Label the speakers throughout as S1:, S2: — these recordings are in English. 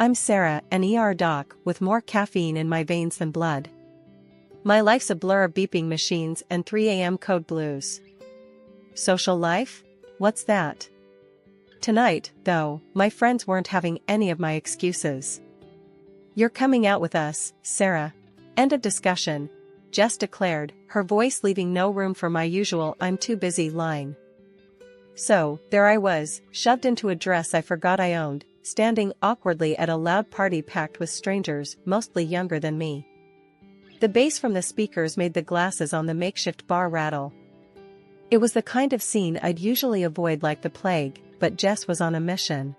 S1: I'm Sarah, an ER doc with more caffeine in my veins than blood. My life's a blur of beeping machines and 3 a.m. code blues. Social life? What's that? Tonight, though, my friends weren't having any of my excuses. You're coming out with us, Sarah. End of discussion, Jess declared, her voice leaving no room for my usual "I'm too busy" line. So, there I was, shoved into a dress I forgot I owned, standing awkwardly at a loud party packed with strangers, mostly younger than me. The bass from the speakers made the glasses on the makeshift bar rattle. It was the kind of scene I'd usually avoid like the plague, but Jess was on a mission.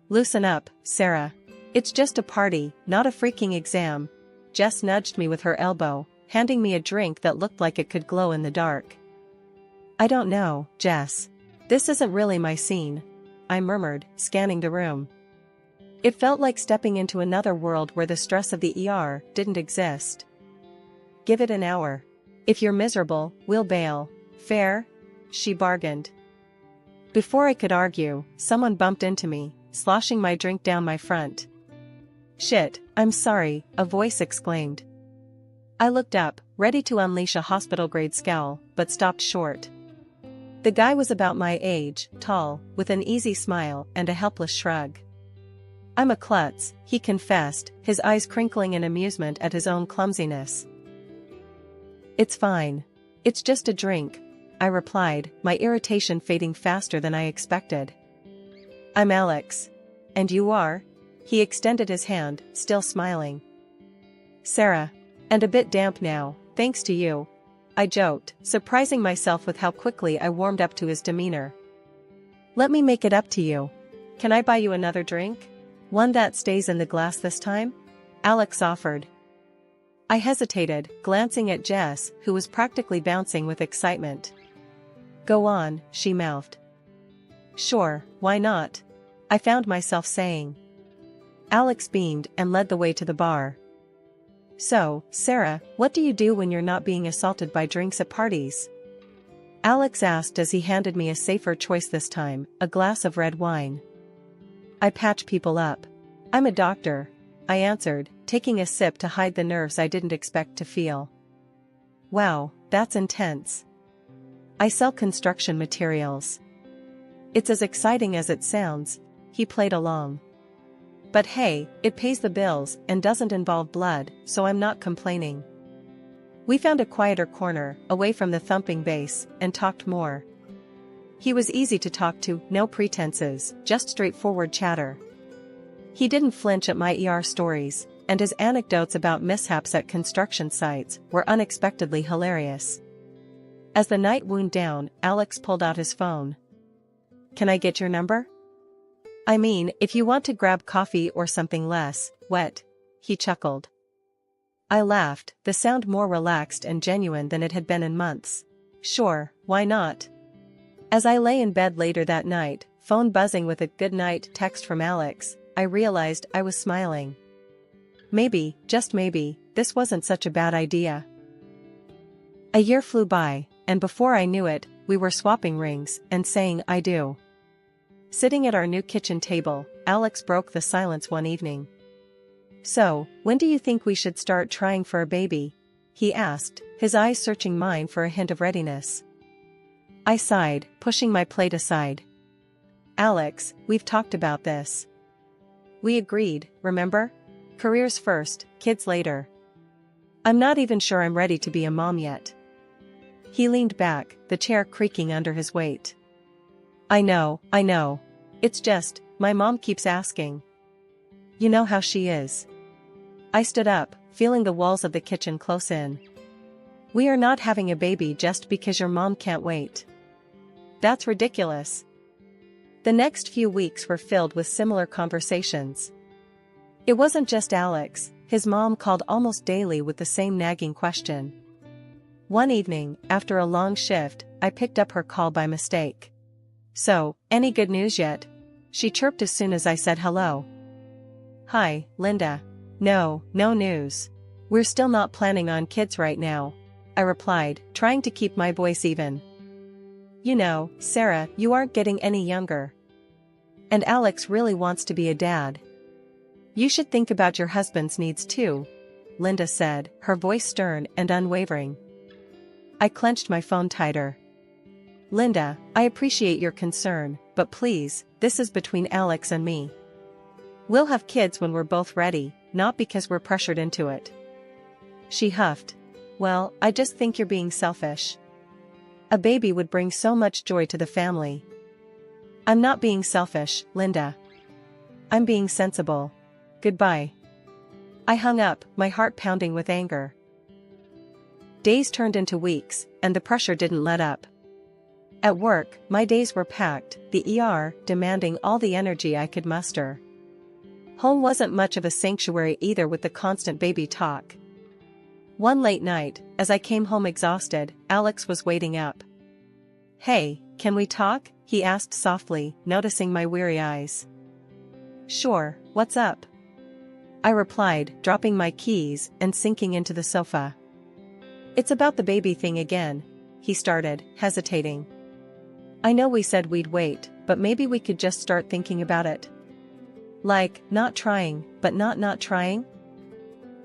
S1: Loosen up, Sarah. It's just a party, not a freaking exam. Jess nudged me with her elbow, handing me a drink that looked like it could glow in the dark. I don't know, Jess. This isn't really my scene, I murmured, scanning the room. It felt like stepping into another world where the stress of the ER didn't exist. Give it an hour. If you're miserable, we'll bail. Fair? She bargained. Before I could argue, someone bumped into me, sloshing my drink down my front. Shit, I'm sorry, a voice exclaimed. I looked up, ready to unleash a hospital-grade scowl, but stopped short. The guy was about my age, tall, with an easy smile and a helpless shrug. I'm a klutz, he confessed, his eyes crinkling in amusement at his own clumsiness. It's fine. It's just a drink, I replied, my irritation fading faster than I expected. I'm Alex. And you are? He extended his hand, still smiling. Sarah. And a bit damp now, thanks to you. I joked, surprising myself with how quickly I warmed up to his demeanor. Let me make it up to you. Can I buy you another drink? One that stays in the glass this time? Alex offered. I hesitated, glancing at Jess, who was practically bouncing with excitement. Go on, she mouthed. Sure, why not? I found myself saying. Alex beamed and led the way to the bar. So, Sarah, what do you do when you're not being assaulted by drinks at parties? Alex asked as he handed me a safer choice this time, a glass of red wine. I patch people up. I'm a doctor, I answered, taking a sip to hide the nerves I didn't expect to feel. Wow, that's intense. I sell construction materials. It's as exciting as it sounds, he played along. But hey, it pays the bills and doesn't involve blood, so I'm not complaining. We found a quieter corner, away from the thumping bass, and talked more. He was easy to talk to, no pretenses, just straightforward chatter. He didn't flinch at my ER stories, and his anecdotes about mishaps at construction sites were unexpectedly hilarious. As the night wound down, Alex pulled out his phone. Can I get your number? I mean, if you want to grab coffee or something less wet, he chuckled. I laughed, the sound more relaxed and genuine than it had been in months. Sure, why not? As I lay in bed later that night, phone buzzing with a good night text from Alex, I realized I was smiling. Maybe, just maybe, this wasn't such a bad idea. A year flew by, and before I knew it, we were swapping rings and saying I do. Sitting at our new kitchen table, Alex broke the silence one evening. So, when do you think we should start trying for a baby? He asked, his eyes searching mine for a hint of readiness. I sighed, pushing my plate aside. Alex, we've talked about this. We agreed, remember? Careers first, kids later. I'm not even sure I'm ready to be a mom yet. He leaned back, the chair creaking under his weight. I know. It's just, my mom keeps asking. You know how she is. I stood up, feeling the walls of the kitchen close in. We are not having a baby just because your mom can't wait. That's ridiculous. The next few weeks were filled with similar conversations. It wasn't just Alex, his mom called almost daily with the same nagging question. One evening, after a long shift, I picked up her call by mistake. So, any good news yet? She chirped as soon as I said hello. Hi, Linda. No news. We're still not planning on kids right now, I replied, trying to keep my voice even. You know, Sarah, you aren't getting any younger. And Alex really wants to be a dad. You should think about your husband's needs too, Linda said, her voice stern and unwavering. I clenched my phone tighter. Linda, I appreciate your concern, but please, this is between Alex and me. We'll have kids when we're both ready, not because we're pressured into it. She huffed. Well, I just think you're being selfish. A baby would bring so much joy to the family. I'm not being selfish, Linda. I'm being sensible. Goodbye. I hung up, my heart pounding with anger. Days turned into weeks, and the pressure didn't let up. At work, my days were packed, the ER demanding all the energy I could muster. Home wasn't much of a sanctuary either with the constant baby talk. One late night, as I came home exhausted, Alex was waiting up. Hey, can we talk? He asked softly, noticing my weary eyes. Sure, what's up? I replied, dropping my keys and sinking into the sofa. It's about the baby thing again, he started, hesitating. I know we said we'd wait, but maybe we could just start thinking about it. Like, not trying, but not trying?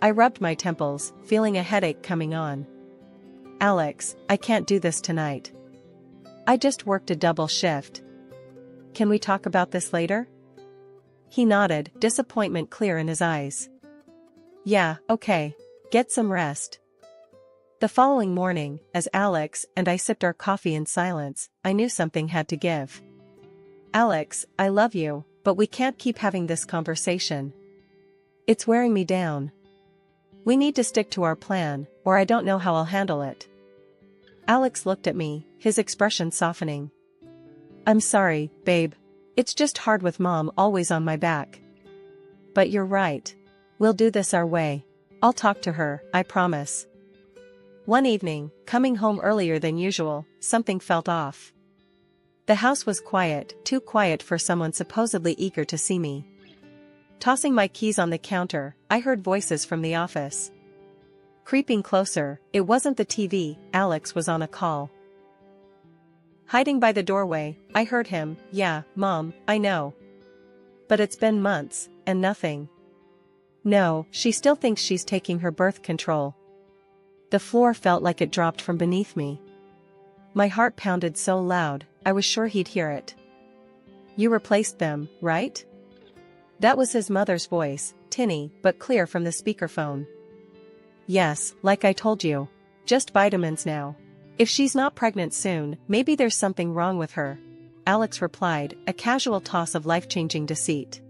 S1: I rubbed my temples, feeling a headache coming on. Alex, I can't do this tonight. I just worked a double shift. Can we talk about this later? He nodded, disappointment clear in his eyes. Yeah, okay. Get some rest. The following morning, as Alex and I sipped our coffee in silence, I knew something had to give. Alex, I love you, but we can't keep having this conversation. It's wearing me down. We need to stick to our plan, or I don't know how I'll handle it. Alex looked at me, his expression softening. I'm sorry, babe. It's just hard with Mom always on my back. But you're right. We'll do this our way. I'll talk to her, I promise. One evening, coming home earlier than usual, something felt off. The house was quiet, too quiet for someone supposedly eager to see me. Tossing my keys on the counter, I heard voices from the office. Creeping closer, it wasn't the TV, Alex was on a call. Hiding by the doorway, I heard him, yeah, Mom, I know. But it's been months, and nothing. No, she still thinks she's taking her birth control. The floor felt like it dropped from beneath me. My heart pounded so loud, I was sure he'd hear it. You replaced them, right? That was his mother's voice, tinny but clear from the speakerphone. Yes, like I told you. Just vitamins now. If she's not pregnant soon, maybe there's something wrong with her. Alex replied, a casual toss of life-changing deceit.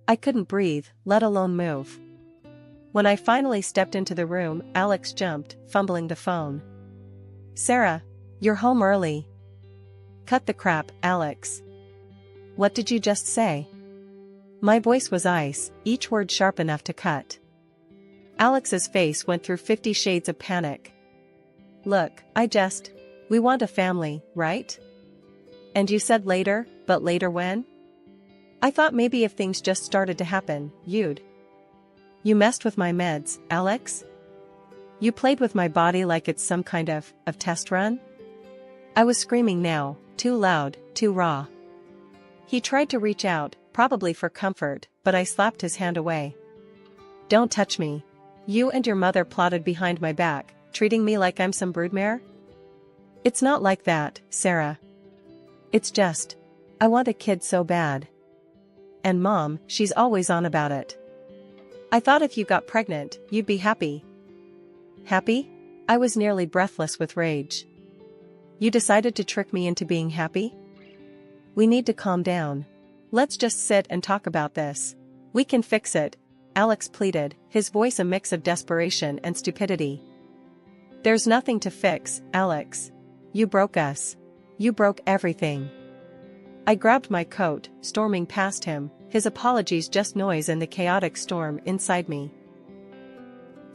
S1: I couldn't breathe, let alone move. When I finally stepped into the room, Alex jumped, fumbling the phone. Sarah, you're home early. Cut the crap, Alex. What did you just say? My voice was ice, each word sharp enough to cut. Alex's face went through 50 shades of panic. Look, we want a family, right? And you said later, but later when? I thought maybe if things just started to happen, you'd. You messed with my meds, Alex? You played with my body like it's some kind of test run? I was screaming now, too loud, too raw. He tried to reach out, probably for comfort, but I slapped his hand away. Don't touch me. You and your mother plotted behind my back, treating me like I'm some broodmare? It's not like that, Sarah. It's just, I want a kid so bad. And Mom, she's always on about it. I thought if you got pregnant, you'd be happy. Happy? I was nearly breathless with rage. You decided to trick me into being happy? We need to calm down. Let's just sit and talk about this. We can fix it, Alex pleaded, his voice a mix of desperation and stupidity. There's nothing to fix, Alex. You broke us. You broke everything. I grabbed my coat, storming past him, his apologies just noise in the chaotic storm inside me.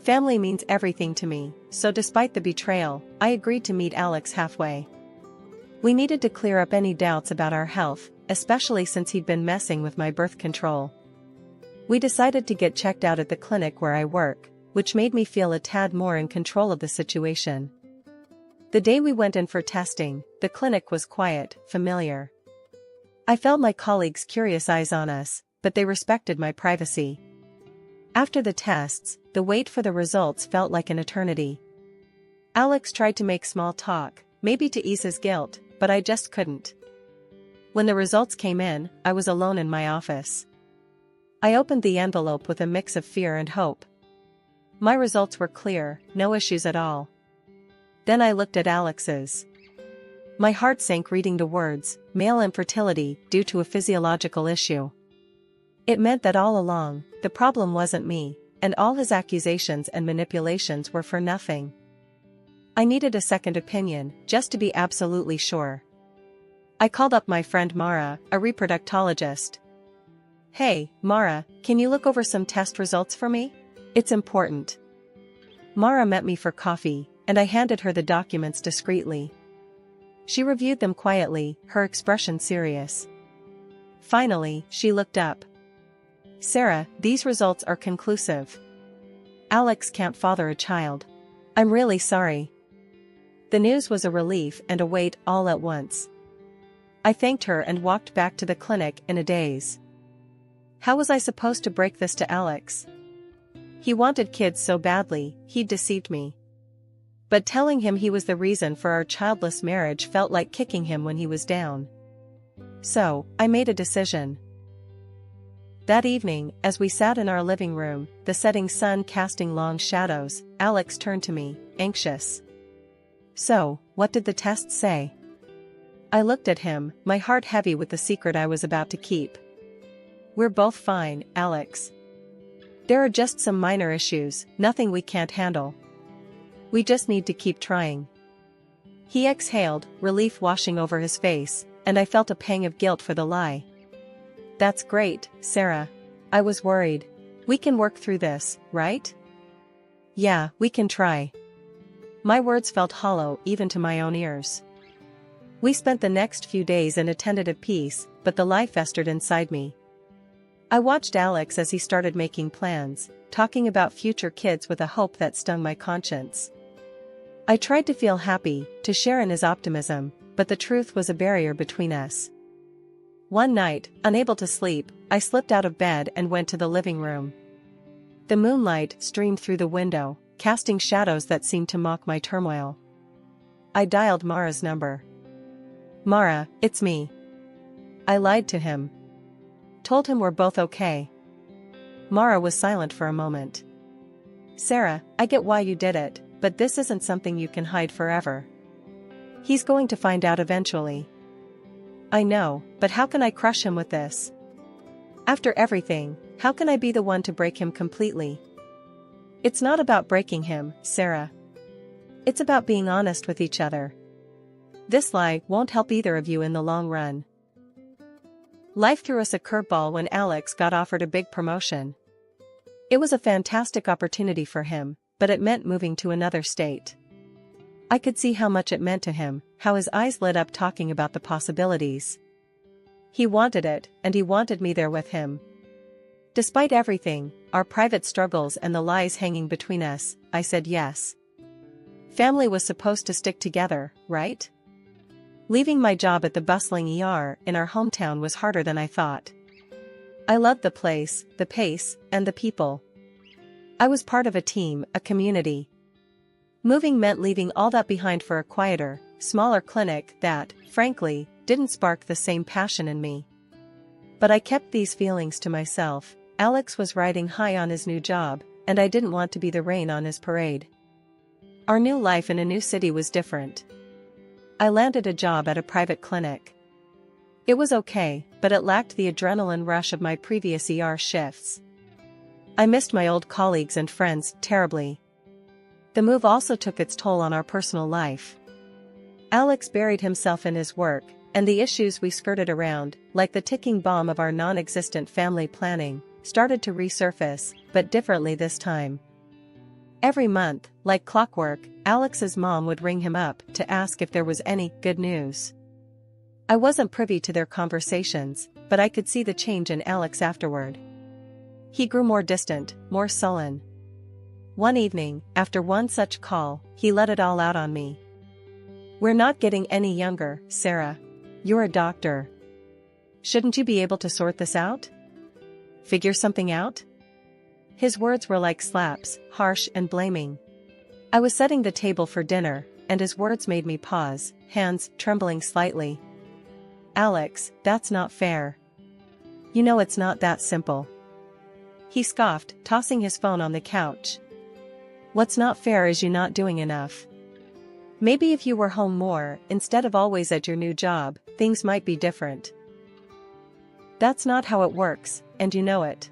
S1: Family means everything to me, so despite the betrayal, I agreed to meet Alex halfway. We needed to clear up any doubts about our health, especially since he'd been messing with my birth control. We decided to get checked out at the clinic where I work, which made me feel a tad more in control of the situation. The day we went in for testing, the clinic was quiet, familiar. I felt my colleagues' curious eyes on us, but they respected my privacy. After the tests, the wait for the results felt like an eternity. Alex tried to make small talk, maybe to ease his guilt, but I just couldn't. When the results came in, I was alone in my office. I opened the envelope with a mix of fear and hope. My results were clear, no issues at all. Then I looked at Alex's. My heart sank reading the words, male infertility due to a physiological issue. It meant that all along, the problem wasn't me, and all his accusations and manipulations were for nothing. I needed a second opinion, just to be absolutely sure. I called up my friend Mara, a reproductologist. "Hey, Mara, can you look over some test results for me? It's important." Mara met me for coffee, and I handed her the documents discreetly. She reviewed them quietly, her expression serious. Finally, she looked up. "Sarah, these results are conclusive. Alex can't father a child. I'm really sorry." The news was a relief and a weight all at once. I thanked her and walked back to the clinic in a daze. How was I supposed to break this to Alex? He wanted kids so badly, he'd deceived me. But telling him he was the reason for our childless marriage felt like kicking him when he was down. So, I made a decision. That evening, as we sat in our living room, the setting sun casting long shadows, Alex turned to me, anxious. "So, what did the tests say?" I looked at him, my heart heavy with the secret I was about to keep. "We're both fine, Alex. There are just some minor issues, nothing we can't handle. We just need to keep trying." He exhaled, relief washing over his face, and I felt a pang of guilt for the lie. "That's great, Sarah. I was worried. We can work through this, right?" "Yeah, we can try." My words felt hollow even to my own ears. We spent the next few days in a tentative peace, but the lie festered inside me. I watched Alex as he started making plans, talking about future kids with a hope that stung my conscience. I tried to feel happy, to share in his optimism, but the truth was a barrier between us. One night, unable to sleep, I slipped out of bed and went to the living room. The moonlight streamed through the window, casting shadows that seemed to mock my turmoil. I dialed Mara's number. "Mara, it's me." I lied to him. Told him we're both okay. Mara was silent for a moment. "Sarah, I get why you did it, but this isn't something you can hide forever. He's going to find out eventually." "I know, but how can I crush him with this? After everything, how can I be the one to break him completely?" "It's not about breaking him, Sarah. It's about being honest with each other. This lie won't help either of you in the long run." Life threw us a curveball when Alex got offered a big promotion. It was a fantastic opportunity for him, but it meant moving to another state. I could see how much it meant to him, how his eyes lit up talking about the possibilities. He wanted it, and he wanted me there with him. Despite everything, our private struggles and the lies hanging between us, I said yes. Family was supposed to stick together, right? Leaving my job at the bustling ER in our hometown was harder than I thought. I loved the place, the pace, and the people. I was part of a team, a community. Moving meant leaving all that behind for a quieter, smaller clinic that, frankly, didn't spark the same passion in me. But I kept these feelings to myself. Alex was riding high on his new job, and I didn't want to be the rain on his parade. Our new life in a new city was different. I landed a job at a private clinic. It was okay, but it lacked the adrenaline rush of my previous ER shifts. I missed my old colleagues and friends terribly. The move also took its toll on our personal life. Alex buried himself in his work, and the issues we skirted around, like the ticking bomb of our non-existent family planning, started to resurface, but differently this time. Every month, like clockwork, Alex's mom would ring him up to ask if there was any good news. I wasn't privy to their conversations, but I could see the change in Alex afterward. He grew more distant, more sullen. One evening, after one such call, he let it all out on me. "We're not getting any younger, Sarah. You're a doctor. Shouldn't you be able to sort this out? figure something out? His words were like slaps, harsh and blaming. I was setting the table for dinner, and his words made me pause, hands trembling slightly. Alex, that's not fair. You know it's not that simple. He scoffed, tossing his phone on the couch. What's not fair is you not doing enough. Maybe if you were home more, instead of always at your new job, things might be different. That's not how it works, and you know it.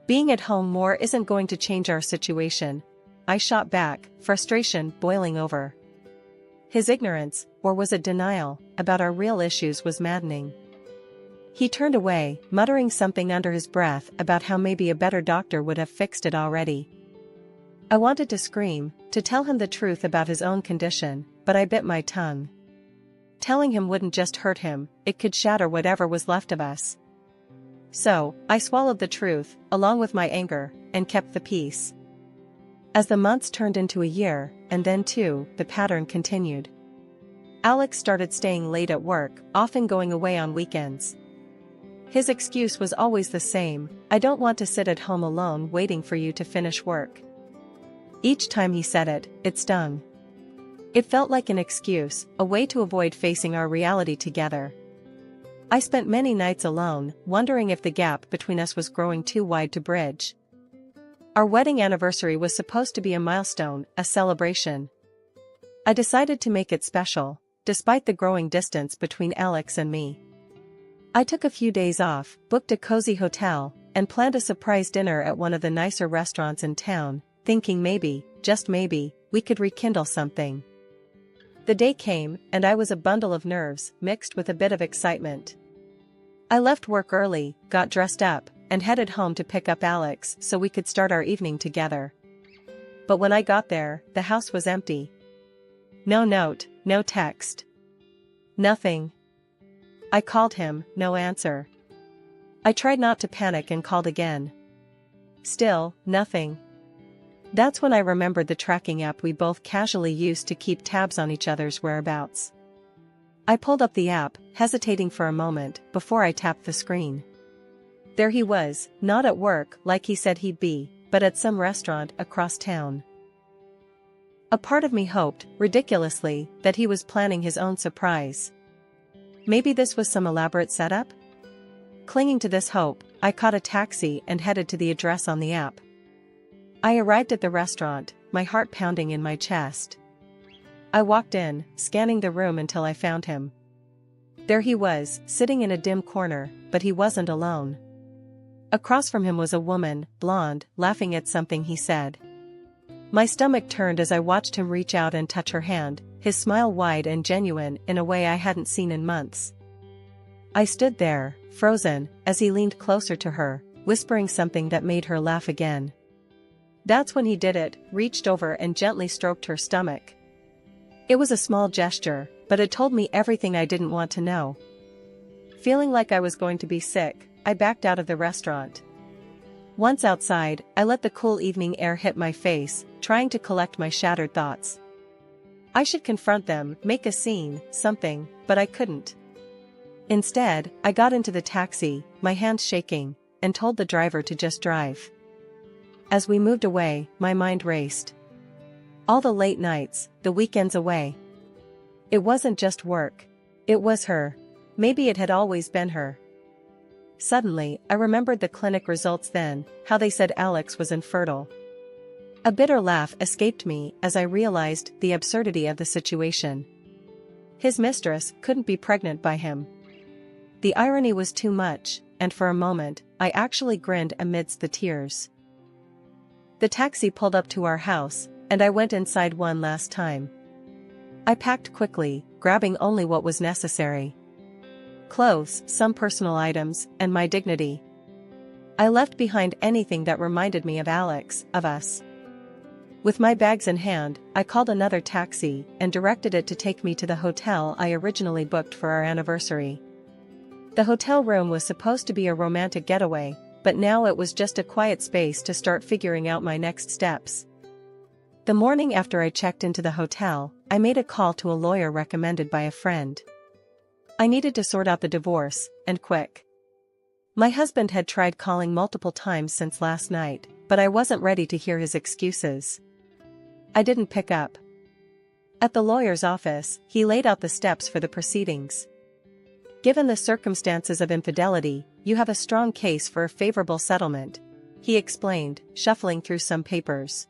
S1: Being at home more isn't going to change our situation. I shot back, frustration boiling over. His ignorance, or was it denial, about our real issues was maddening. He turned away, muttering something under his breath about how maybe a better doctor would have fixed it already. I wanted to scream, to tell him the truth about his own condition, but I bit my tongue. Telling him wouldn't just hurt him, it could shatter whatever was left of us. So, I swallowed the truth, along with my anger, and kept the peace. As the months turned into a year, and then two, the pattern continued. Alex started staying late at work, often going away on weekends. His excuse was always the same: I don't want to sit at home alone waiting for you to finish work. Each time he said it, it stung. It felt like an excuse, a way to avoid facing our reality together. I spent many nights alone, wondering if the gap between us was growing too wide to bridge. Our wedding anniversary was supposed to be a milestone, a celebration. I decided to make it special, despite the growing distance between Alex and me. I took a few days off, booked a cozy hotel, and planned a surprise dinner at one of the nicer restaurants in town, thinking maybe, just maybe, we could rekindle something. The day came, and I was a bundle of nerves, mixed with a bit of excitement. I left work early, got dressed up, and headed home to pick up Alex so we could start our evening together. But when I got there, the house was empty. No note, no text. Nothing. I called him, no answer. I tried not to panic and called again. Still, nothing. That's when I remembered the tracking app we both casually used to keep tabs on each other's whereabouts. I pulled up the app, hesitating for a moment, before I tapped the screen. There he was, not at work like he said he'd be, but at some restaurant across town. A part of me hoped, ridiculously, that he was planning his own surprise. Maybe this was some elaborate setup? Clinging to this hope, I caught a taxi and headed to the address on the app. I arrived at the restaurant, my heart pounding in my chest. I walked in, scanning the room until I found him. There he was, sitting in a dim corner, but he wasn't alone. Across from him was a woman, blonde, laughing at something he said. My stomach turned as I watched him reach out and touch her hand, his smile wide and genuine in a way I hadn't seen in months. I stood there, frozen, as he leaned closer to her, whispering something that made her laugh again. That's when he did it, reached over and gently stroked her stomach. It was a small gesture, but it told me everything I didn't want to know. Feeling like I was going to be sick, I backed out of the restaurant. Once outside, I let the cool evening air hit my face, trying to collect my shattered thoughts. I should confront them, make a scene, something, but I couldn't. Instead, I got into the taxi, my hands shaking, and told the driver to just drive. As we moved away, my mind raced. All the late nights, the weekends away. It wasn't just work. It was her. Maybe it had always been her. Suddenly, I remembered the clinic results then, how they said Alex was infertile. A bitter laugh escaped me as I realized the absurdity of the situation. His mistress couldn't be pregnant by him. The irony was too much, and for a moment, I actually grinned amidst the tears. The taxi pulled up to our house, and I went inside one last time. I packed quickly, grabbing only what was necessary. Clothes, some personal items, and my dignity. I left behind anything that reminded me of Alex, of us. With my bags in hand, I called another taxi and directed it to take me to the hotel I originally booked for our anniversary. The hotel room was supposed to be a romantic getaway, but now it was just a quiet space to start figuring out my next steps. The morning after I checked into the hotel, I made a call to a lawyer recommended by a friend. I needed to sort out the divorce, and quick. My husband had tried calling multiple times since last night, but I wasn't ready to hear his excuses. I didn't pick up. At the lawyer's office, he laid out the steps for the proceedings. Given the circumstances of infidelity, you have a strong case for a favorable settlement, he explained, shuffling through some papers.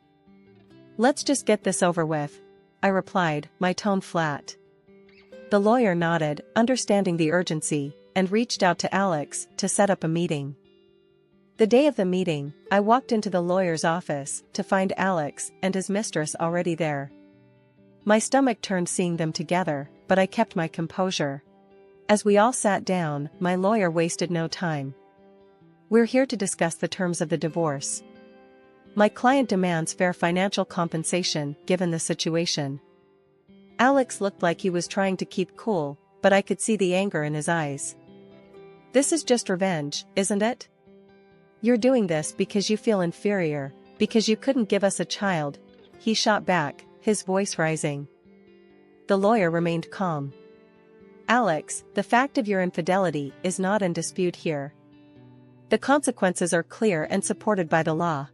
S1: Let's just get this over with, I replied, my tone flat. The lawyer nodded, understanding the urgency, and reached out to Alex to set up a meeting. The day of the meeting, I walked into the lawyer's office to find Alex and his mistress already there. My stomach turned seeing them together, but I kept my composure. As we all sat down, my lawyer wasted no time. We're here to discuss the terms of the divorce. My client demands fair financial compensation given the situation. Alex looked like he was trying to keep cool, but I could see the anger in his eyes. This is just revenge, isn't it? You're doing this because you feel inferior, because you couldn't give us a child, he shot back, his voice rising. The lawyer remained calm. Alex, the fact of your infidelity is not in dispute here. The consequences are clear and supported by the law.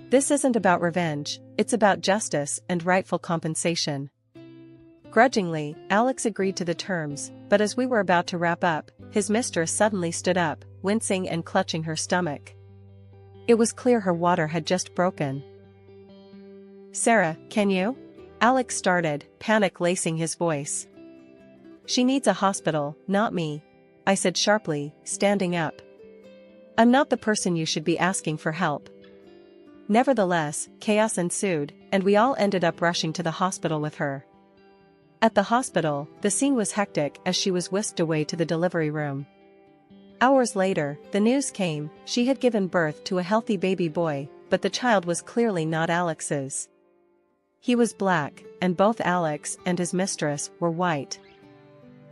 S1: This isn't about revenge, it's about justice and rightful compensation. Grudgingly, Alex agreed to the terms, but as we were about to wrap up, his mistress suddenly stood up, wincing and clutching her stomach. It was clear her water had just broken. Sarah, can you? Alex started, panic lacing his voice. She needs a hospital, not me, I said sharply, standing up. I'm not the person you should be asking for help. Nevertheless, chaos ensued, and we all ended up rushing to the hospital with her. At the hospital, the scene was hectic as she was whisked away to the delivery room. Hours later, the news came, she had given birth to a healthy baby boy, but the child was clearly not Alex's. He was black, and both Alex and his mistress were white.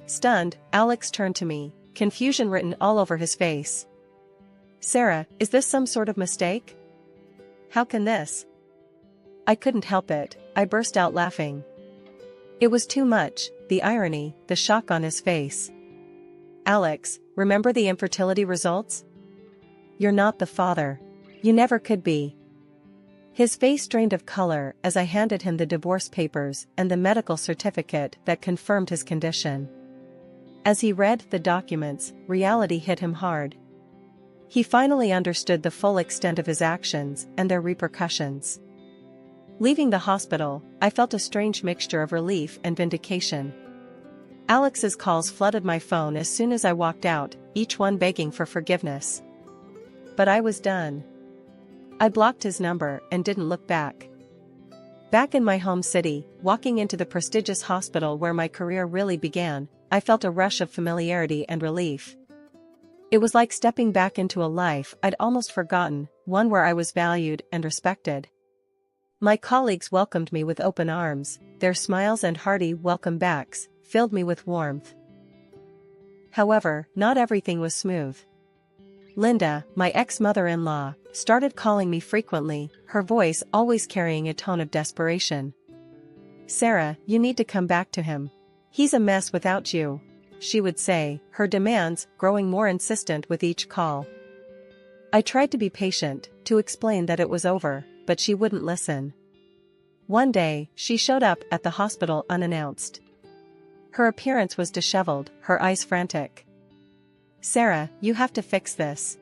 S1: Stunned, Alex turned to me, confusion written all over his face. Sarah, is this some sort of mistake? How can this? I couldn't help it, I burst out laughing. It was too much, the irony, the shock on his face. Alex, remember the infertility results? You're not the father. You never could be. His face drained of color as I handed him the divorce papers and the medical certificate that confirmed his condition. As he read the documents, reality hit him hard. He finally understood the full extent of his actions and their repercussions. Leaving the hospital, I felt a strange mixture of relief and vindication. Alex's calls flooded my phone as soon as I walked out, each one begging for forgiveness. But I was done. I blocked his number and didn't look back. Back in my home city, walking into the prestigious hospital where my career really began, I felt a rush of familiarity and relief. It was like stepping back into a life I'd almost forgotten, one where I was valued and respected. My colleagues welcomed me with open arms, their smiles and hearty welcome backs filled me with warmth. However, not everything was smooth. Linda, my ex-mother-in-law, started calling me frequently, her voice always carrying a tone of desperation. Sarah, you need to come back to him. He's a mess without you, she would say, her demands growing more insistent with each call. I tried to be patient, to explain that it was over, but she wouldn't listen. One day, she showed up at the hospital unannounced. Her appearance was disheveled, her eyes frantic. Sarah, you have to fix this.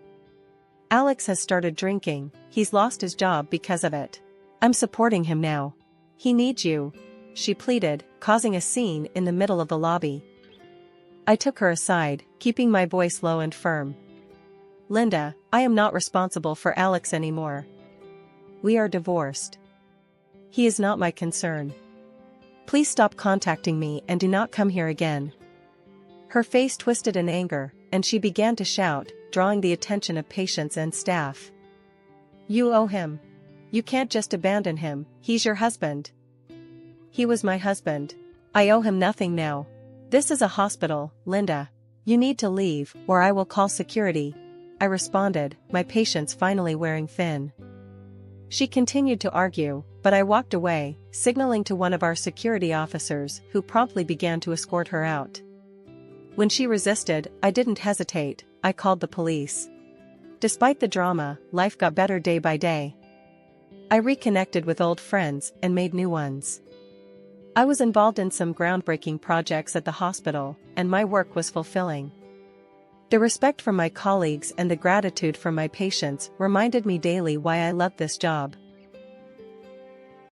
S1: Alex has started drinking, he's lost his job because of it. I'm supporting him now. He needs you, she pleaded, causing a scene in the middle of the lobby. I took her aside, keeping my voice low and firm. Linda, I am not responsible for Alex anymore. We are divorced. He is not my concern. Please stop contacting me and do not come here again. Her face twisted in anger, and she began to shout, drawing the attention of patients and staff. You owe him. You can't just abandon him, he's your husband. He was my husband. I owe him nothing now. This is a hospital, Linda. You need to leave, or I will call security, I responded, my patience finally wearing thin. She continued to argue, but I walked away, signaling to one of our security officers who promptly began to escort her out. When she resisted, I didn't hesitate, I called the police. Despite the drama, life got better day by day. I reconnected with old friends and made new ones. I was involved in some groundbreaking projects at the hospital, and my work was fulfilling. The respect from my colleagues and the gratitude from my patients reminded me daily why I loved this job.